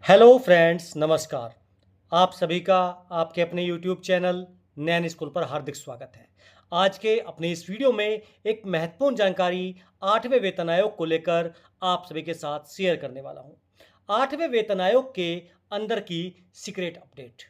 Hello friends, नमस्कार। आप सभी का आपके अपने यूट्यूब चैनल नैन स्कूल पर हार्दिक स्वागत है। आज के अपने इस वीडियो में एक महत्वपूर्ण जानकारी 8वें वेतन आयोग को लेकर आप सभी के साथ शेयर करने वाला हूं। 8वें वेतन आयोग के अंदर की सीक्रेट अपडेट,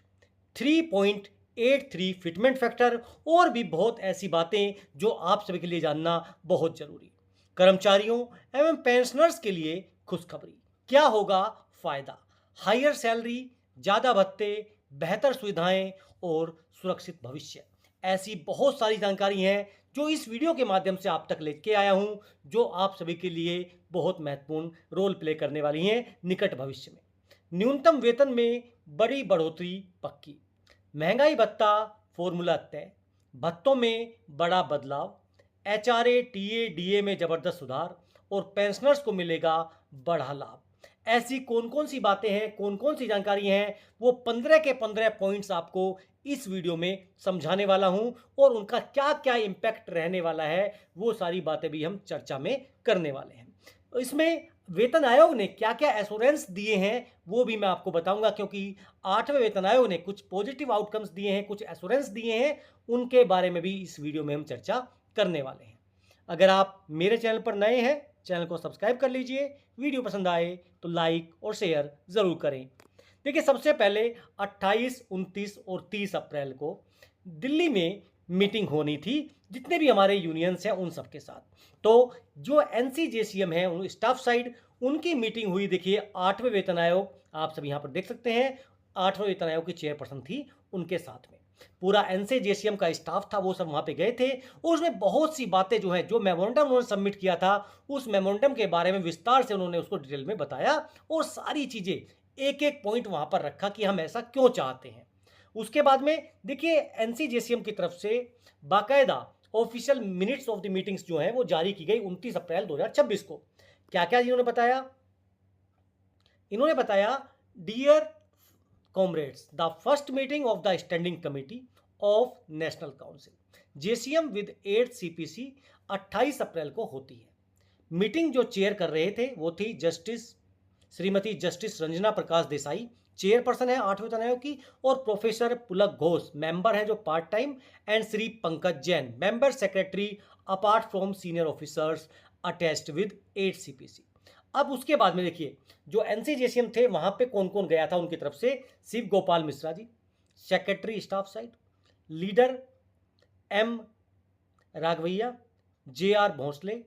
3.83 फिटमेंट फैक्टर और भी बहुत ऐसी बातें जो आप सभी के लिए जानना बहुत जरूरी। कर्मचारियों एवं पेंशनर्स के लिए खुशखबरी, क्या होगा फायदा? हायर सैलरी, ज़्यादा भत्ते, बेहतर सुविधाएं और सुरक्षित भविष्य। ऐसी बहुत सारी जानकारी हैं जो इस वीडियो के माध्यम से आप तक लेके आया हूं, जो आप सभी के लिए बहुत महत्वपूर्ण रोल प्ले करने वाली हैं निकट भविष्य में। न्यूनतम वेतन में बड़ी बढ़ोतरी पक्की, महंगाई भत्ता फॉर्मूला तय, भत्तों में बड़ा बदलाव, एचआरए टीए डीए में जबरदस्त सुधार और पेंशनर्स को मिलेगा बड़ा लाभ। ऐसी कौन कौन सी बातें हैं, कौन कौन सी जानकारी हैं, वो 15 के 15 पॉइंट्स आपको इस वीडियो में समझाने वाला हूं और उनका क्या क्या इम्पैक्ट रहने वाला है, वो सारी बातें भी हम चर्चा में करने वाले हैं। इसमें वेतन आयोग ने क्या क्या एश्योरेंस दिए हैं वो भी मैं आपको बताऊंगा, क्योंकि 8वें वेतन आयोग ने कुछ पॉजिटिव आउटकम्स दिए हैं, कुछ एश्योरेंस दिए हैं, उनके बारे में भी इस वीडियो में हम चर्चा करने वाले हैं। अगर आप मेरे चैनल पर नए हैं, चैनल को सब्सक्राइब कर लीजिए। वीडियो पसंद आए तो लाइक और शेयर ज़रूर करें। देखिए, सबसे पहले 28, 29 और 30 अप्रैल को दिल्ली में मीटिंग होनी थी, जितने भी हमारे यूनियंस हैं उन सब के साथ। तो जो एनसीजेसीएम है, उन स्टाफ साइड, उनकी मीटिंग हुई। देखिए, 8वें वेतन आयोग, आप सब यहाँ पर देख सकते हैं, 8वें वेतन आयोग की चेयरपर्सन थी उनके साथ में। पूरा एनसीजेसीएम का स्टाफ था, वो सब वहाँ पे गए थे और उसमें बहुत सी बातें जो हैं, जो मेमोरेंडम उन्होंने सबमिट किया था, उस मेमोरेंडम के बारे में विस्तार से उन्होंने उसको डिटेल में बताया और सारी चीज़ें एक एक पॉइंट वहाँ पर रखा कि हम ऐसा क्यों चाहते हैं। उसके बाद में देखिए, एनसीजेसीएम की तरफ से बाकायदा official minutes of the meetings जो हैं वो जारी की गई 29 अप्रैल 2026 को। क्या क्या इन्होंने बताया? इन्होंने बताया, dear comrades, the first meeting of the standing committee of national council JCM with 8 CPC 28 अप्रैल को होती है। मीटिंग जो चेयर कर रहे थे वो थी श्रीमती जस्टिस रंजना प्रकाश देसाई, चेयरपर्सन है 8वें वेतन आयोग की, और प्रोफेसर पुलक घोष, मेंबर है जो part time, and Shri Pankaj Jain, member secretary apart from senior officers attached with 8 CPC. अब उसके बाद में देखिए, जो एनसीजेसीएम थे वहां पे कौन कौन गया था उनकी तरफ से? Shiv Gopal Mishra ji, secretary staff side, leader M Raghavaiah, J R Bhonsle,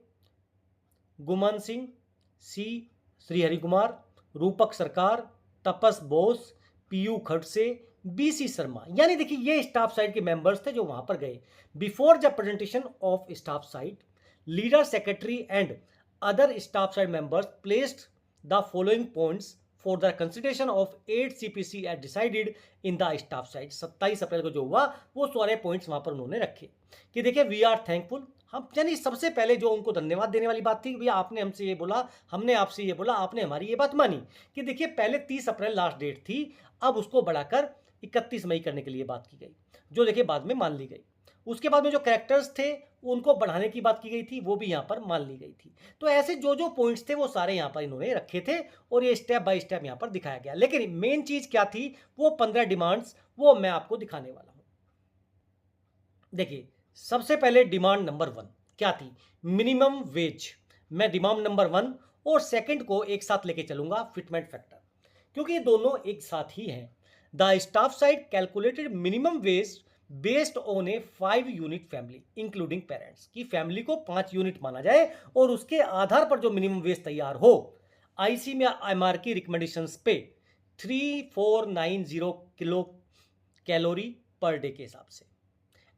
Guman Singh, C Srihari Kumar, Roopak Sarkar, Tapas Bose, P U Khadse, B C Sharma. यानी देखिए, ये स्टाफ साइड के मेंबर्स थे जो वहां पर गए। Before the presentation of staff side, leader secretary and other staff side members placed the following points for the consideration of 8 CPC as decided in the staff side। 27 अप्रैल को जो हुआ वो सारे पॉइंट्स वहां पर उन्होंने रखे कि देखिए, वी आर थैंकफुल। हम यानी सबसे पहले जो उनको धन्यवाद देने वाली बात थी, भैया आपने हमसे ये बोला, हमने आपसे ये बोला, आपने हमारी ये बात मानी कि देखिए, पहले 30 अप्रैल लास्ट डेट थी, अब उसको बढ़ाकर 31 मई करने के लिए बात की गई, जो देखिए बाद में मान ली गई। उसके बाद में जो कैरेक्टर्स थे उनको बढ़ाने की बात की गई थी, वो भी यहाँ पर मान ली गई थी। तो ऐसे जो जो पॉइंट्स थे वो सारे यहाँ पर इन्होंने रखे थे और ये स्टेप बाय स्टेप यहाँ पर दिखाया गया। लेकिन मेन चीज क्या थी? वो 15 डिमांड्स, वो मैं आपको दिखाने वाला हूँ। देखिए, सबसे पहले डिमांड नंबर 1 क्या थी? Minimum wage. मैं डिमांड नंबर 1 और सेकंड को एक साथ लेके चलूंगा, फिटमेंट फैक्टर, क्योंकि ये दोनों एक साथ ही हैं। The staff side calculated minimum wage based on A 5 unit family including parents, की फैमिली को 5 यूनिट माना जाए और उसके आधार पर जो मिनिमम वेज तैयार हो, आईसी में एमआर की रिकमेंडेशंस पे 3490 किलो कैलोरी पर डे के हिसाब से,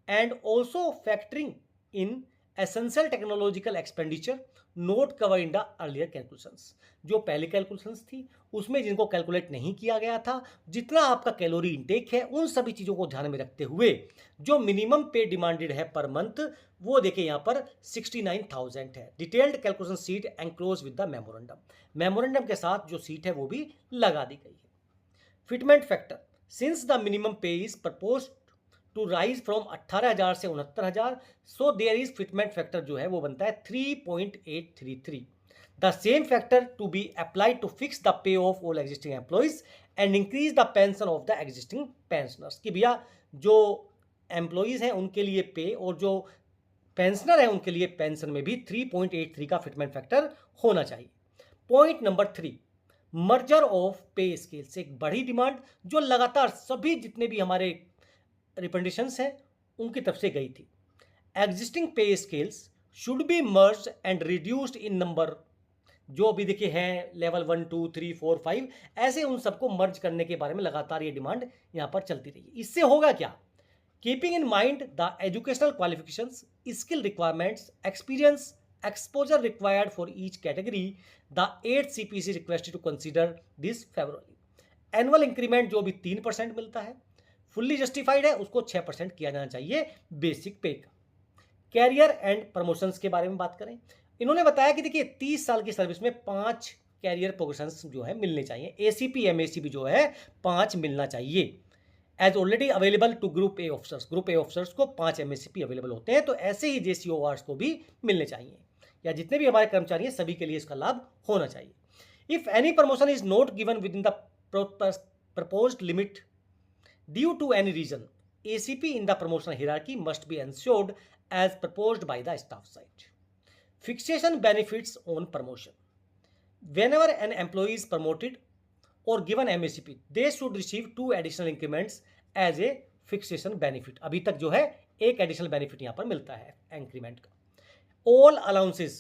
and also factoring in essential technological expenditure note cover in the earlier calculations. जो पहले कैलकुलेशंस थी उसमें जिनको कैलकुलेट नहीं किया गया था, जितना आपका कैलोरी इंटेक है, उन सभी चीज़ों को ध्यान में रखते हुए जो मिनिमम पे डिमांडेड है पर मंथ, वो देखिए यहाँ पर 69,000 है। Detailed calculation seat enclose with the memorandum, memorandum के साथ जो सीट है वो भी लगा दी गई है। Fitment factor, since the minimum pay is propose to rise from 18,000 से 69,000, so there is fitment factor जो है वो बनता है 3.833। The same factor to be applied to fix the pay of all existing employees and increase the pension of the existing pensioners. कि भैया जो employees हैं उनके लिए पे और जो पेंशनर है उनके लिए पेंशन में भी 3.83 का फिटमेंट फैक्टर होना चाहिए। पॉइंट नंबर 3, मर्जर ऑफ पे स्केल्स, एक बड़ी डिमांड जो लगातार सभी जितने भी हमारे रिप्रेजेंटेशंस हैं उनकी तरफ से गई थी। एग्जिस्टिंग पे scales should be merged and reduced in number, जो अभी देखिए हैं लेवल 1 2 3 4 5, ऐसे उन सबको मर्ज करने के बारे में लगातार ये डिमांड यहाँ पर चलती रही। इससे होगा क्या? Keeping in mind the educational qualifications, skill requirements, experience, exposure required for each category, the 8 CPC requested to consider this favorably. Annual increment जो भी 3% मिलता है, फुल्ली जस्टिफाइड है, उसको 6% किया जाना चाहिए बेसिक पे का। कैरियर एंड प्रमोशंस के बारे में बात करें, इन्होंने बताया कि देखिए 30 साल की सर्विस में 5 कैरियर प्रोग्रेशंस जो है मिलने चाहिए। एसीपी एमएसीपी जो है 5 मिलना चाहिए। As already available to group A officers, group A officers को 5 एमएसीपी अवेलेबल होते हैं, तो ऐसे ही जेसीओआर्स को भी मिलने चाहिए, या जितने भी हमारे कर्मचारी हैं सभी के लिए इसका लाभ होना चाहिए। If any promotion is not given within the proposed limit due to any reason, ACP in the promotion hierarchy must be ensured as proposed by the staff side. Fixation benefits on promotion, whenever an employee is promoted or given MACP, they should receive 2 additional increments as a fixation benefit। अभी तक जो है एक additional benefit यहाँ पर मिलता है increment का। ऑल अलाउंसेस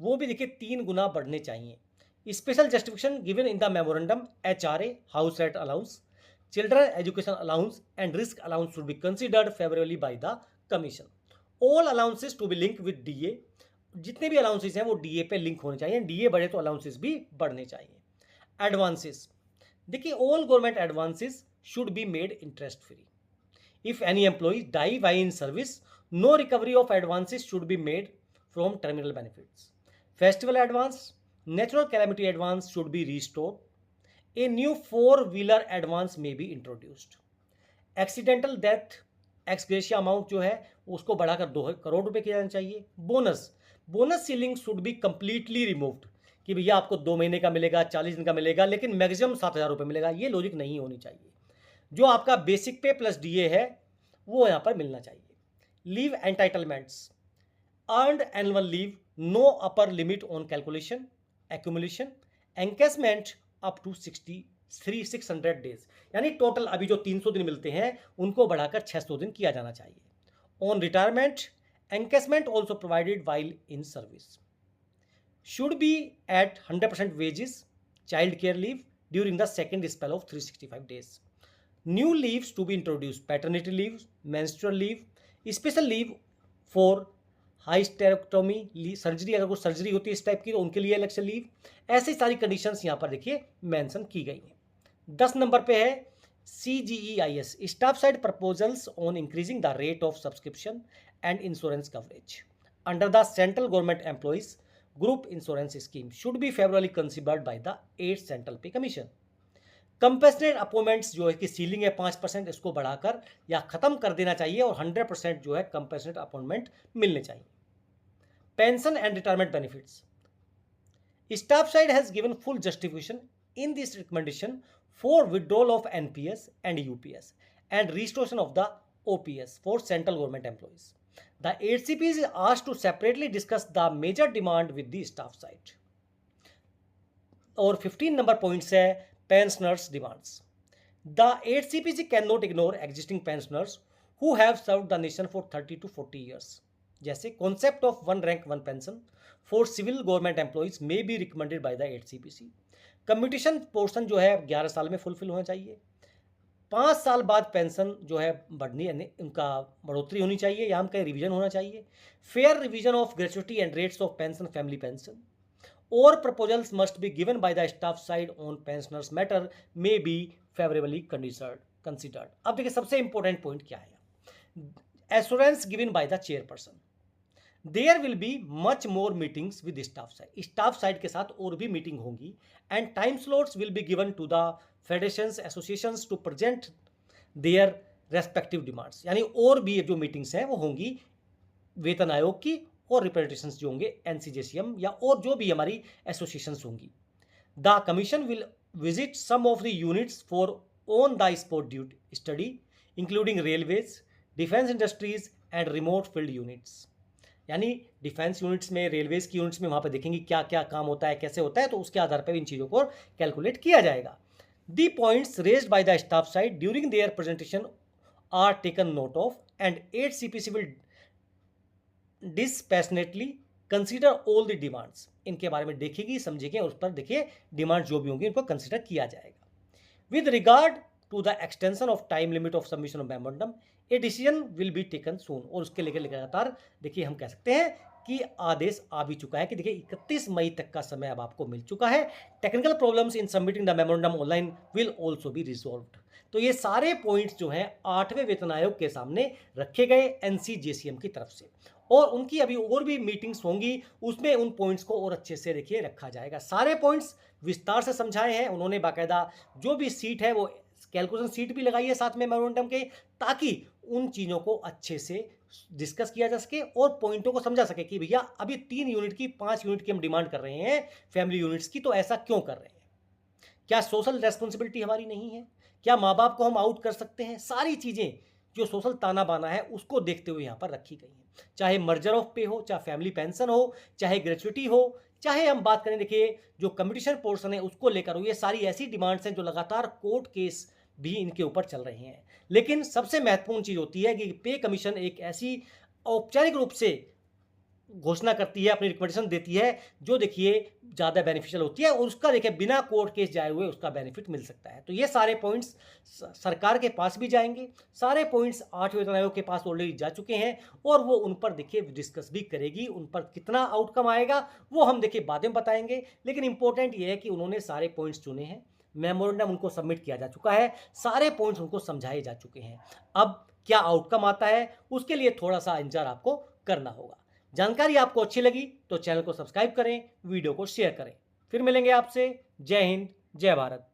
वो भी देखिए 3 गुना बढ़ने चाहिए। Special justification given in the memorandum, HRA, house rent allowance, children education allowance and risk allowance should be considered favourably by the commission. All allowances to be link with DA, जितने भी allowances हैं वो DA पे link होने चाहिए, DA बढ़े तो allowances भी बढ़ने चाहिए। एडवांसेस, देखिए all government advances should be made interest free. If any employee die while in service, no recovery of advances should be made from terminal benefits. Festival advance, natural calamity advance should be restored. A new four wheeler advance may be introduced. Accidental death ex gratia amount जो है उसको बढ़ाकर 2 करोड़ रुपए किया जाना चाहिए। Bonus ceiling should be completely removed, कि भैया आपको 2 महीने का मिलेगा, 40 दिन का मिलेगा, लेकिन मैक्सिमम 7,000 रुपये मिलेगा, ये लॉजिक नहीं होनी चाहिए। जो आपका बेसिक पे प्लस DA है वो यहाँ पर मिलना चाहिए। Leave entitlements, earned annual leave, no upper limit on calculation, accumulation, encashment up to 600 days, यानी टोटल अभी जो 300 दिन मिलते हैं उनको बढ़ाकर 600 दिन किया जाना चाहिए। On retirement, encashment also provided while in service, should be at 100% wages, child care leave during the second spell of 365 days. New leaves to be introduced, paternity leave, menstrual leave, special leave for hysterectomy surgery, अगर कोई surgery होती है इस type की तो उनके लिए अलग से लीव, ऐसी सारी कंडीशंस यहाँ पर देखिए मेंशन की गई हैं। 10 नंबर पे है CGEIS, staff side proposals on increasing the rate of subscription and insurance coverage under the central government employees group insurance scheme should be favourably considered by the 8 central पे commission. Compassionate appointments जो है कि ceiling है 5%, इसको बढ़ाकर या खत्म कर देना चाहिए और 100% जो है कंपेशनेट अपॉइंटमेंट मिलने चाहिए। Pension and retirement benefits, staff side has given full justification in this recommendation for withdrawal of NPS and UPS and restoration of the OPS for central government employees. The 8 CPs is asked to separately discuss the major demand with the staff side. और 15 number points है pensioners demands. The 8 CPC cannot ignore existing pensioners who have served the nation for 30 to 40 years. जैसे concept of one rank one pension for civil government employees may be recommended by the 8 CPC. Commutation portion जो है 11 साल में fulfil होना चाहिए। 5 साल बाद pension जो है बढ़नी, यानी उनका बढ़ोतरी होनी चाहिए, या हम कहीं रिवीजन होना चाहिए। Fair revision of gratuity and rates of pension, family pension और proposals must be given by the staff side on pensioners matter may be favourably considered. अब देखिए सबसे इंपॉर्टेंट पॉइंट क्या है, assurance given by the chairperson. There will be much more meetings with staff side के साथ और भी meeting होंगी, and time slots will be given to the federations associations to present their respective demands, यानी और भी जो मीटिंग्स हैं वो होंगी वेतन आयोग की और रिप्रेजेंटेशंस जो होंगे एनसीजेसीएम या और जो भी हमारी एसोसिएशंस होंगी। The commission will visit some of the units for on the spot duty study including railways, defence industries and remote field units. यानी डिफेंस यूनिट्स में, रेलवेज की यूनिट्स में वहाँ पे देखेंगे क्या क्या काम होता है, कैसे होता है, तो उसके आधार पर इन चीज़ों को कैलकुलेट किया जाएगा। The points raised by the staff side during their presentation are taken note of and 8 CPC will dispassionately consider all the demands. इनके बारे में देखेगी, समझेंगे और उस पर देखिए डिमांड जो भी होंगी इनको कंसीडर किया जाएगा। With regard to the extension of time limit of submission of memorandum a decision will be taken soon. और उसके लेकर लगातार देखिए हम कह सकते हैं कि आदेश आ भी चुका है कि देखिए 31 मई तक का समय अब आपको मिल चुका है। Technical problems in submitting the memorandum online will also be resolved. तो ये सारे पॉइंट्स जो हैं 8वें वेतन आयोग के सामने रखे गए एनसीजेसीएम की तरफ से, और उनकी अभी और भी मीटिंग्स होंगी, उसमें उन पॉइंट्स को और अच्छे से देखिए रखा जाएगा। सारे पॉइंट्स विस्तार से समझाए हैं उन्होंने, बाकायदा जो भी सीट है वो कैलकुलेशन सीट भी लगाई है साथ में मेमोरेंडम के, ताकि उन चीज़ों को अच्छे से डिस्कस किया जा सके और पॉइंटों को समझा सके कि भैया अभी 3 यूनिट की, 5 यूनिट की हम डिमांड कर रहे हैं फैमिली यूनिट्स की, तो ऐसा क्यों कर रहे हैं? क्या सोशल रेस्पॉन्सिबिलिटी हमारी नहीं है? क्या माँ बाप को हम आउट कर सकते हैं? सारी चीज़ें जो सोशल ताना बाना है उसको देखते हुए यहाँ पर रखी गई हैं। चाहे मर्जर ऑफ पे हो, चाहे फैमिली पेंशन हो, चाहे ग्रेचुइटी हो, चाहे हम बात करें देखिए जो कंपटीशन पोर्शन है उसको लेकर हो, ये सारी ऐसी डिमांड्स हैं जो लगातार कोर्ट केस भी इनके ऊपर चल रहे हैं। लेकिन सबसे महत्वपूर्ण चीज़ होती है कि पे कमीशन एक ऐसी औपचारिक रूप से घोषणा करती है, अपनी रिकमेंडेशन देती है जो देखिए ज़्यादा बेनिफिशियल होती है, और उसका देखिए बिना कोर्ट केस जाए हुए उसका बेनिफिट मिल सकता है। तो ये सारे पॉइंट्स सरकार के पास भी जाएंगे, सारे पॉइंट्स 8वें वेतन आयोग के पास ऑलरेडी जा चुके हैं, और वो उन पर देखिए डिस्कस भी करेगी। उन पर कितना आउटकम आएगा वो हम देखिए बाद में बताएंगे, लेकिन इंपॉर्टेंट ये है कि उन्होंने सारे पॉइंट्स चुने हैं, मेमोरेंडम उनको सबमिट किया जा चुका है, सारे पॉइंट्स उनको समझाए जा चुके हैं। अब क्या आउटकम आता है उसके लिए थोड़ा सा इंतजार आपको करना होगा। जानकारी आपको अच्छी लगी तो चैनल को सब्सक्राइब करें, वीडियो को शेयर करें। फिर मिलेंगे आपसे। जय हिंद, जय भारत।